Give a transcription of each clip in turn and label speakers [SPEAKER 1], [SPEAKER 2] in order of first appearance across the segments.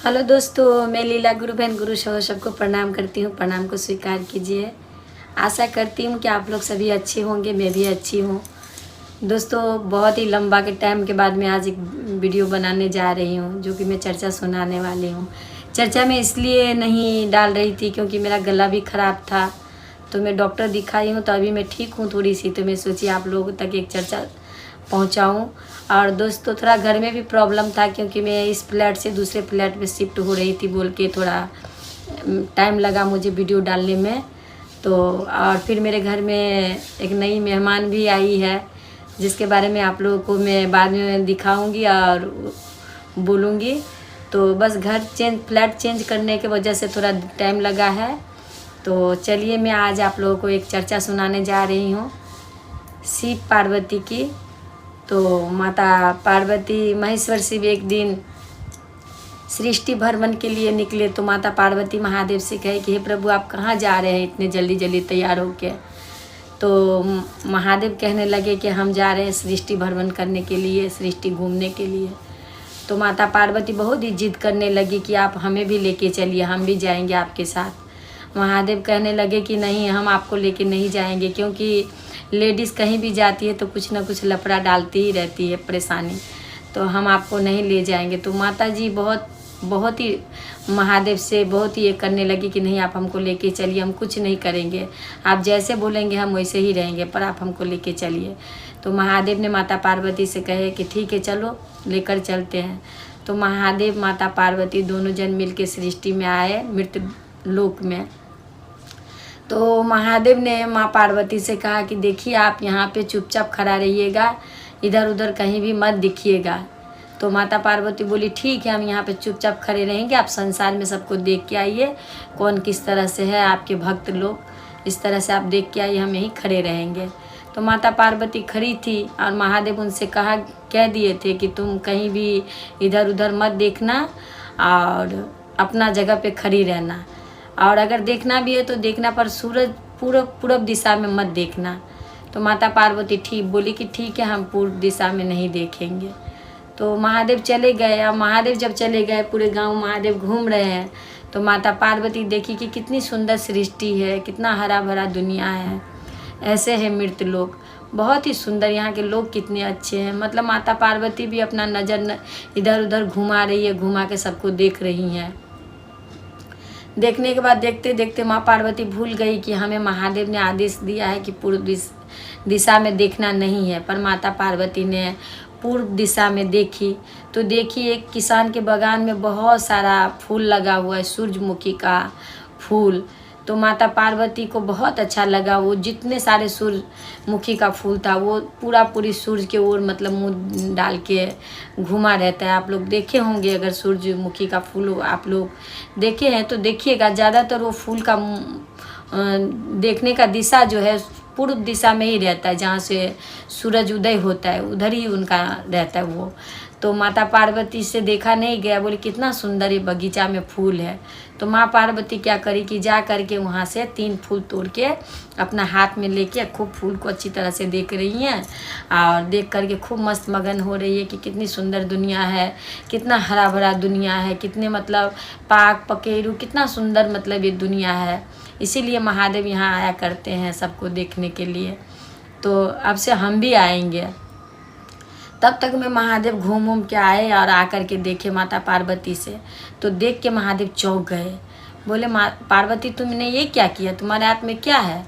[SPEAKER 1] Hello दोस्तों, मैं लीला गुरु बहन गुरु सहो सबको प्रणाम करती हूँ। प्रणाम को स्वीकार कीजिए। आशा करती हूँ कि आप लोग सभी अच्छे होंगे, मैं भी अच्छी हूँ। दोस्तों, बहुत ही लंबा के टाइम के बाद मैं आज एक वीडियो बनाने जा रही हूँ, जो कि मैं चर्चा सुनाने वाली हूँ। चर्चा में इसलिए नहीं डाल रही थी क्योंकि मेरा गला भी ख़राब था, तो मैं डॉक्टर दिखाई हूँ, तो अभी मैं ठीक हूँ थोड़ी सी। तो मैं सोची आप लोगों तक एक चर्चा पहुंचाऊं। और दोस्तों, थोड़ा घर में भी प्रॉब्लम था क्योंकि मैं इस फ्लैट से दूसरे फ्लैट में शिफ्ट हो रही थी बोल के थोड़ा टाइम लगा मुझे वीडियो डालने में। तो और फिर मेरे घर में एक नई मेहमान भी आई है, जिसके बारे में आप लोगों को मैं बाद में दिखाऊंगी और बोलूँगी। तो बस फ्लैट चेंज करने की वजह से थोड़ा टाइम लगा है। तो चलिए, मैं आज आप लोगों को एक चर्चा सुनाने जा रही हूँ शिव पार्वती की। तो माता पार्वती महेश्वर शिव एक दिन सृष्टि भ्रमण के लिए निकले। तो माता पार्वती महादेव से कहे कि हे प्रभु, आप कहाँ जा रहे हैं इतने जल्दी जल्दी तैयार होके। तो महादेव कहने लगे कि हम जा रहे हैं सृष्टि भ्रमण करने के लिए, सृष्टि घूमने के लिए। तो माता पार्वती बहुत ही जिद करने लगी कि आप हमें भी लेके चलिए, हम भी जाएंगे आपके साथ। महादेव कहने लगे कि नहीं, हम आपको लेके नहीं जाएंगे, क्योंकि लेडीज़ कहीं भी जाती है तो कुछ ना कुछ लफड़ा डालती ही रहती है, परेशानी। तो हम आपको नहीं ले जाएंगे। तो माता जी बहुत ही महादेव से बहुत ही ये करने लगी कि नहीं, आप हमको लेके चलिए, हम कुछ नहीं करेंगे, आप जैसे बोलेंगे हम वैसे ही रहेंगे, पर आप हमको लेके चलिए। तो महादेव ने माता पार्वती से कहे कि ठीक है, चलो लेकर चलते हैं। तो महादेव माता पार्वती दोनों जन मिल के सृष्टि में आए, मृत लोक में। तो महादेव ने माँ पार्वती से कहा कि देखिए, आप यहाँ पे चुपचाप खड़ा रहिएगा, इधर उधर कहीं भी मत दिखिएगा। तो माता पार्वती बोली ठीक है, हम यहाँ पे चुपचाप खड़े रहेंगे, आप संसार में सबको देख के आइए, कौन किस तरह से है, आपके भक्त लोग, इस तरह से आप देख के आइए, हम यहीं खड़े रहेंगे। तो माता पार्वती खड़ी थी और महादेव उनसे कह दिए थे कि तुम कहीं भी इधर उधर मत देखना और अपना जगह पे खड़ी रहना, और अगर देखना भी है तो देखना पर सूरज पूरब दिशा में मत देखना। तो माता पार्वती ठीक बोली कि ठीक है, हम पूर्व दिशा में नहीं देखेंगे। तो महादेव चले गए। और महादेव जब चले गए, पूरे गांव महादेव घूम रहे हैं। तो माता पार्वती देखी कि कितनी सुंदर सृष्टि है, कितना हरा भरा दुनिया है, ऐसे है मृत लोग, बहुत ही सुंदर, यहाँ के लोग कितने अच्छे हैं। मतलब माता पार्वती भी अपना नज़र इधर उधर घुमा रही है, घुमा के सबको देख रही हैं। देखने के बाद देखते देखते माँ पार्वती भूल गई कि हमें महादेव ने आदेश दिया है कि पूर्व दिशा में देखना नहीं है। पर माता पार्वती ने पूर्व दिशा में देखी तो देखी एक किसान के बागान में बहुत सारा फूल लगा हुआ है, सूरजमुखी का फूल। तो माता पार्वती को बहुत अच्छा लगा, वो जितने सारे सूरजमुखी का फूल था वो पूरी सूरज के ओर मतलब मुंह डाल के घुमा रहता है। आप लोग देखे होंगे, अगर सूरजमुखी का फूल आप लोग देखे हैं तो देखिएगा, ज़्यादातर वो फूल का देखने का दिशा जो है पूर्व दिशा में ही रहता है, जहाँ से सूरज उदय होता है उधर ही उनका रहता है वो। तो माता पार्वती से देखा नहीं गया, बोले कितना सुंदर ये बगीचा में फूल है। तो माँ पार्वती क्या करी कि जा करके वहाँ से 3 फूल तोड़ के अपना हाथ में लेके खूब फूल को अच्छी तरह से देख रही हैं, और देख करके खूब मस्त मगन हो रही है कि कितनी सुंदर दुनिया है, कितना हरा भरा दुनिया है, कितने मतलब पाक पकेरू, कितना सुंदर मतलब ये दुनिया है। इसीलिए महादेव यहाँ आया करते हैं सबको देखने के लिए। तो अब से हम भी आएंगे। तब तक में महादेव घूम के आए और आकर के देखे माता पार्वती से। तो देख के महादेव चौंक गए, बोले माँ पार्वती, तुमने ये क्या किया, तुम्हारे हाथ में क्या है।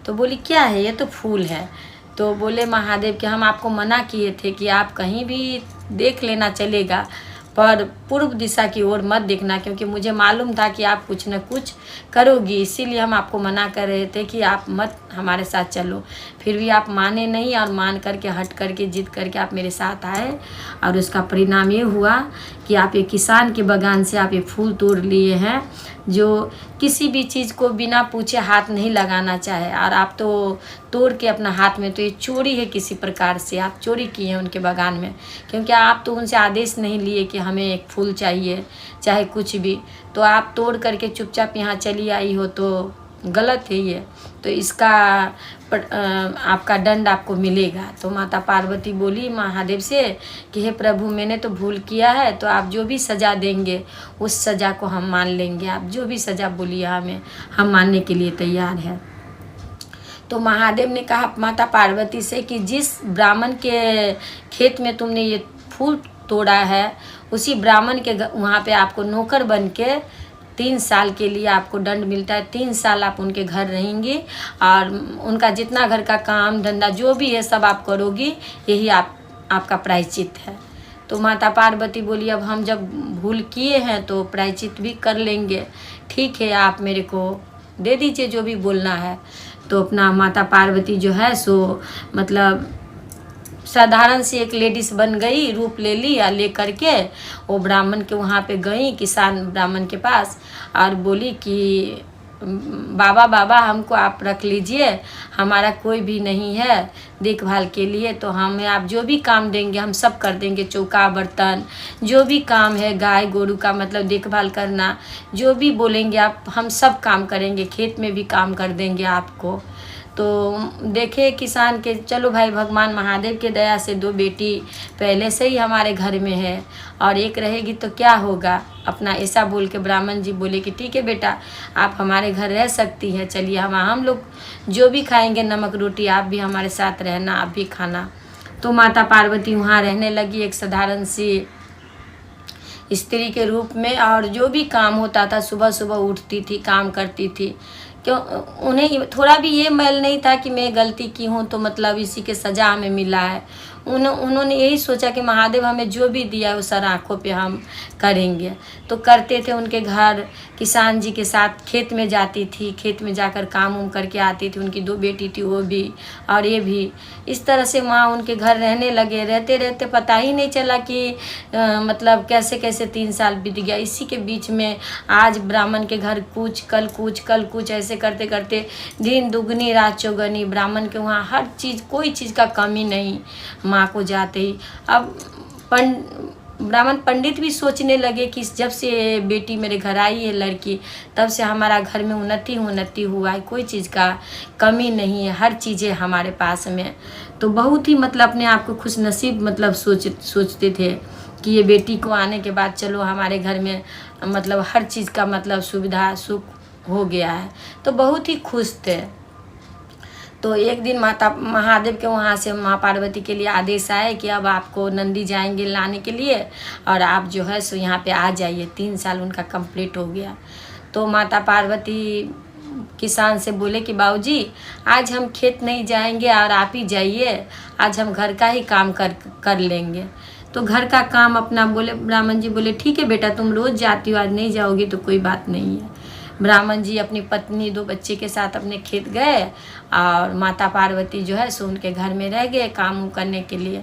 [SPEAKER 1] तो बोली क्या है, ये तो फूल है। तो बोले महादेव कि हम आपको मना किए थे कि आप कहीं भी देख लेना चलेगा, पर पूर्व दिशा की ओर मत देखना, क्योंकि मुझे मालूम था कि आप कुछ न कुछ करोगी, इसीलिए हम आपको मना कर रहे थे कि आप मत हमारे साथ चलो। फिर भी आप माने नहीं, और मान करके हट करके जिद करके आप मेरे साथ आए, और उसका परिणाम ये हुआ कि आप एक किसान के बागान से आप ये फूल तोड़ लिए हैं, जो किसी भी चीज़ को बिना पूछे हाथ नहीं लगाना चाहे। और आप तो तोड़ के अपना हाथ में, तो ये चोरी है, किसी प्रकार से आप चोरी किए हैं उनके बागान में, क्योंकि आप तो उनसे आदेश नहीं लिए कि हमें एक फूल चाहिए चाहे कुछ भी। तो आप तोड़ करके चुपचाप यहाँ चली आई हो, तो गलत है ये, तो इसका आपका दंड आपको मिलेगा। तो माता पार्वती बोली महादेव से कि हे प्रभु, मैंने तो भूल किया है, तो आप जो भी सज़ा देंगे उस सज़ा को हम मान लेंगे। आप जो भी सज़ा बोलिए हमें, हम मानने के लिए तैयार है। तो महादेव ने कहा माता पार्वती से कि जिस ब्राह्मण के खेत में तुमने ये फूल तोड़ा है, उसी ब्राह्मण के वहाँ पे आपको नौकर बन के 3 साल के लिए आपको दंड मिलता है। 3 साल आप उनके घर रहेंगे और उनका जितना घर का काम धंधा जो भी है सब आप करोगी, यही आपका प्रायश्चित है। तो माता पार्वती बोली अब हम जब भूल किए हैं तो प्रायश्चित भी कर लेंगे, ठीक है, आप मेरे को दे दीजिए जो भी बोलना है। तो अपना माता पार्वती जो है सो मतलब साधारण सी एक लेडीज बन गई, रूप ले ली और ले करके वो ब्राह्मण के वहाँ पे गई, किसान ब्राह्मण के पास, और बोली कि बाबा हमको आप रख लीजिए, हमारा कोई भी नहीं है देखभाल के लिए, तो हमें आप जो भी काम देंगे हम सब कर देंगे। चौका बर्तन जो भी काम है, गाय गोरू का मतलब देखभाल करना, जो भी बोलेंगे आप हम सब काम करेंगे, खेत में भी काम कर देंगे आपको। तो देखे किसान के, चलो भाई भगवान महादेव के दया से 2 बेटी पहले से ही हमारे घर में है और एक रहेगी तो क्या होगा, अपना ऐसा बोल के ब्राह्मण जी बोले कि ठीक है बेटा, आप हमारे घर रह सकती हैं, चलिए हम लोग जो भी खाएंगे नमक रोटी, आप भी हमारे साथ रहना, आप भी खाना। तो माता पार्वती वहाँ रहने लगी एक साधारण सी स्त्री के रूप में, और जो भी काम होता था सुबह सुबह उठती थी, काम करती थी। क्यों उन्हें थोड़ा भी ये मैल नहीं था कि मैं गलती की हूँ तो मतलब इसी के सज़ा हमें मिला है। उन्होंने यही सोचा कि महादेव हमें जो भी दिया है वो सर आँखों पे हम करेंगे। तो करते थे, उनके घर किसान जी के साथ खेत में जाती थी, खेत में जाकर काम उम करके आती थी। उनकी 2 बेटी थी, वो भी और ये भी। इस तरह से वहाँ उनके घर रहने लगे। रहते रहते पता ही नहीं चला कि मतलब कैसे कैसे 3 साल बीत गया। इसी के बीच में आज ब्राह्मण के घर कुछ कल कुछ कल कुछ ऐसे करते करते दिन दुगनी रात चौगनी, ब्राह्मण के वहाँ हर चीज़, कोई चीज़ का कमी नहीं। माँ को जाते ही अब ब्राह्मण पंडित भी सोचने लगे कि जब से बेटी मेरे घर आई है लड़की, तब से हमारा घर में उन्नति हुआ है, कोई चीज़ का कमी नहीं है, हर चीज़ें हमारे पास में। तो बहुत ही मतलब अपने आप को खुश नसीब मतलब सोचते थे कि ये बेटी को आने के बाद चलो हमारे घर में मतलब हर चीज़ का मतलब सुविधा सुख हो गया है, तो बहुत ही खुश थे। तो एक दिन माता महादेव के वहाँ से माँ पार्वती के लिए आदेश आए कि अब आपको नंदी जाएंगे लाने के लिए और आप जो है सो यहाँ पे आ जाइए। 3 साल उनका कंप्लीट हो गया। तो माता पार्वती किसान से बोले कि बाबूजी आज हम खेत नहीं जाएंगे और आप ही जाइए, आज हम घर का ही काम कर लेंगे। तो घर का काम अपना बोले, ब्राह्मण जी बोले ठीक है बेटा, तुम रोज़ जाती हो, आज नहीं जाओगी तो कोई बात नहीं है। ब्राह्मण जी अपनी पत्नी 2 बच्चे के साथ अपने खेत गए और माता पार्वती जो है सो उनके घर में रह गए काम करने के लिए।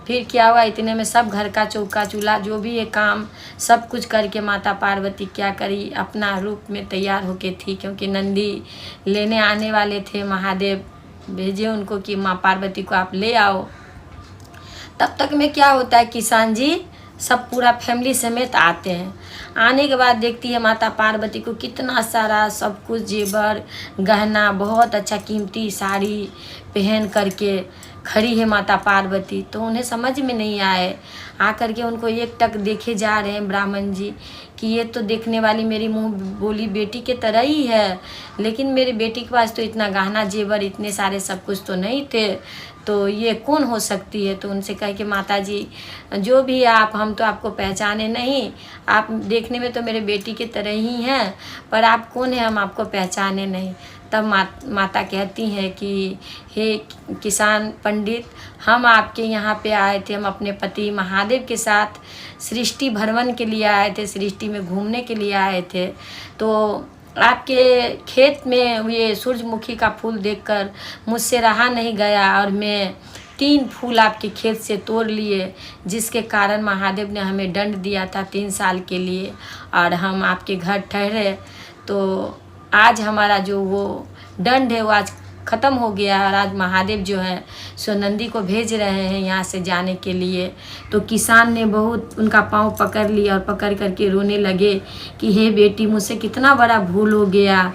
[SPEAKER 1] फिर क्या हुआ, इतने में सब घर का चौका चूल्हा जो भी है काम सब कुछ करके माता पार्वती क्या करी, अपना रूप में तैयार होके थी, क्योंकि नंदी लेने आने वाले थे। महादेव भेजे उनको कि माँ पार्वती को आप ले आओ। तब तक में क्या होता है, किसान जी सब पूरा फैमिली समेत आते हैं। आने के बाद देखती है माता पार्वती को कितना सारा सब कुछ जेवर गहना, बहुत अच्छा कीमती साड़ी पहन करके खड़ी है माता पार्वती। तो उन्हें समझ में नहीं आए, आकर के उनको एक टक देखे जा रहे हैं ब्राह्मण जी कि ये तो देखने वाली मेरी मुँह बोली बेटी के तरह ही है, लेकिन मेरी बेटी के पास तो इतना गहना जेवर इतने सारे सब कुछ तो नहीं थे, तो ये कौन हो सकती है। तो उनसे कहे कि माता जी जो भी आप, हम तो आपको पहचाने नहीं, आप देखने में तो मेरे बेटी के तरह ही हैं, पर आप कौन है हम आपको पहचाने नहीं। तब माता कहती हैं कि हे किसान पंडित, हम आपके यहाँ पे आए थे, हम अपने पति महादेव के साथ सृष्टि भ्रमण के लिए आए थे, सृष्टि में घूमने के लिए आए थे। तो आपके खेत में ये सूरजमुखी का फूल देखकर मुझसे रहा नहीं गया और मैं 3 फूल आपके खेत से तोड़ लिए, जिसके कारण महादेव ने हमें दंड दिया था 3 साल के लिए और हम आपके घर ठहरे। तो आज हमारा जो वो दंड है वो आज ख़त्म हो गया और आज महादेव जो है सो नंदी को भेज रहे हैं यहाँ से जाने के लिए। तो किसान ने बहुत उनका पाँव पकड़ लिया और पकड़ करके रोने लगे कि हे बेटी, मुझसे कितना बड़ा भूल हो गया,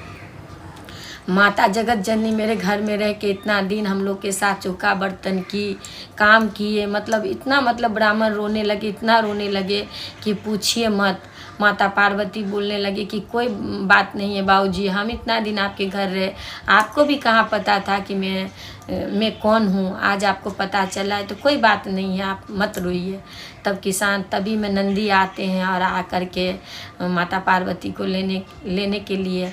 [SPEAKER 1] माता जगत जननी मेरे घर में रह के इतना दिन हम लोग के साथ चौका बर्तन की काम किए, मतलब इतना, मतलब ब्राह्मण रोने लगे, इतना रोने लगे कि पूछिए मत। माता पार्वती बोलने लगी कि कोई बात नहीं है बाबूजी, हम इतना दिन आपके घर रहे, आपको भी कहाँ पता था कि मैं कौन हूँ, आज आपको पता चला है तो कोई बात नहीं है, आप मत रोइए। तब किसान, तभी में नंदी आते हैं और आ कर के माता पार्वती को लेने के लिए।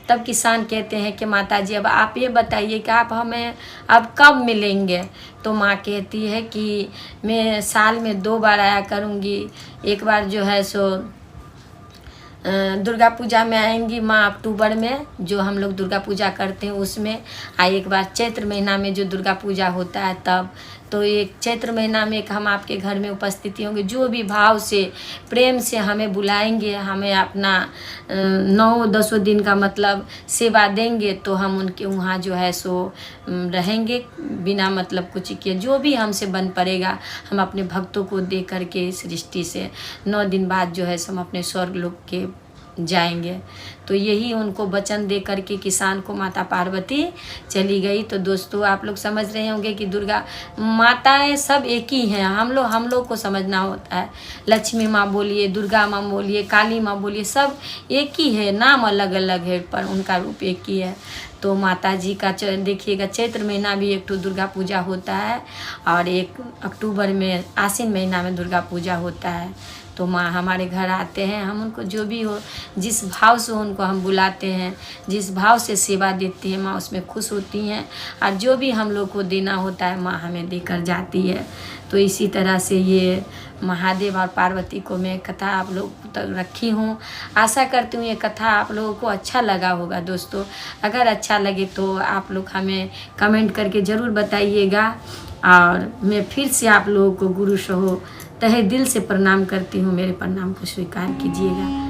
[SPEAKER 1] तब किसान कहते हैं कि माता जी अब आप ये बताइए कि आप हमें अब कब मिलेंगे। तो माँ कहती है कि मैं साल में 2 बार आया करूँगी, एक बार जो है सो दुर्गा पूजा में आएंगी माँ, अक्टूबर में जो हम लोग दुर्गा पूजा करते हैं उसमें, एक बार चैत्र महीना में जो दुर्गा पूजा होता है तब। तो एक चैत्र महीना में एक हम आपके घर में उपस्थिति होंगे, जो भी भाव से प्रेम से हमें बुलाएंगे, हमें अपना 9-10 दिन का मतलब सेवा देंगे, तो हम उनके वहाँ जो है सो रहेंगे बिना मतलब कुछ किए, जो भी हमसे बन पड़ेगा हम अपने भक्तों को दे करके सृष्टि से 9 दिन बाद जो है सो हम अपने स्वर्ग लोक के जाएंगे। तो यही उनको वचन दे करके किसान को माता पार्वती चली गई। तो दोस्तों आप लोग समझ रहे होंगे कि दुर्गा माताएं सब एक ही हैं, हम लोग को समझना होता है। लक्ष्मी माँ बोलिए, दुर्गा माँ बोलिए, काली माँ बोलिए, सब एक ही है, नाम अलग अलग है पर उनका रूप एक ही है। तो माता जी का देखिएगा चैत्र महीना भी एक तो दुर्गा पूजा होता है और एक अक्टूबर में आश्विन महीना में दुर्गा पूजा होता है। तो माँ हमारे घर आते हैं, हम उनको जो भी हो, जिस भाव से उनको हम बुलाते हैं, जिस भाव से सेवा देते हैं, माँ उसमें खुश होती हैं और जो भी हम लोग को देना होता है माँ हमें देकर जाती है। तो इसी तरह से ये महादेव और पार्वती को मैं कथा आप लोग तक रखी हूँ। आशा करती हूँ ये कथा आप लोगों को अच्छा लगा होगा। दोस्तों अगर अच्छा लगे तो आप लोग हमें कमेंट करके ज़रूर बताइएगा। और मैं फिर से आप लोगों को गुरु सहो तहे दिल से प्रणाम करती हूँ, मेरे प्रणाम को स्वीकार कीजिएगा।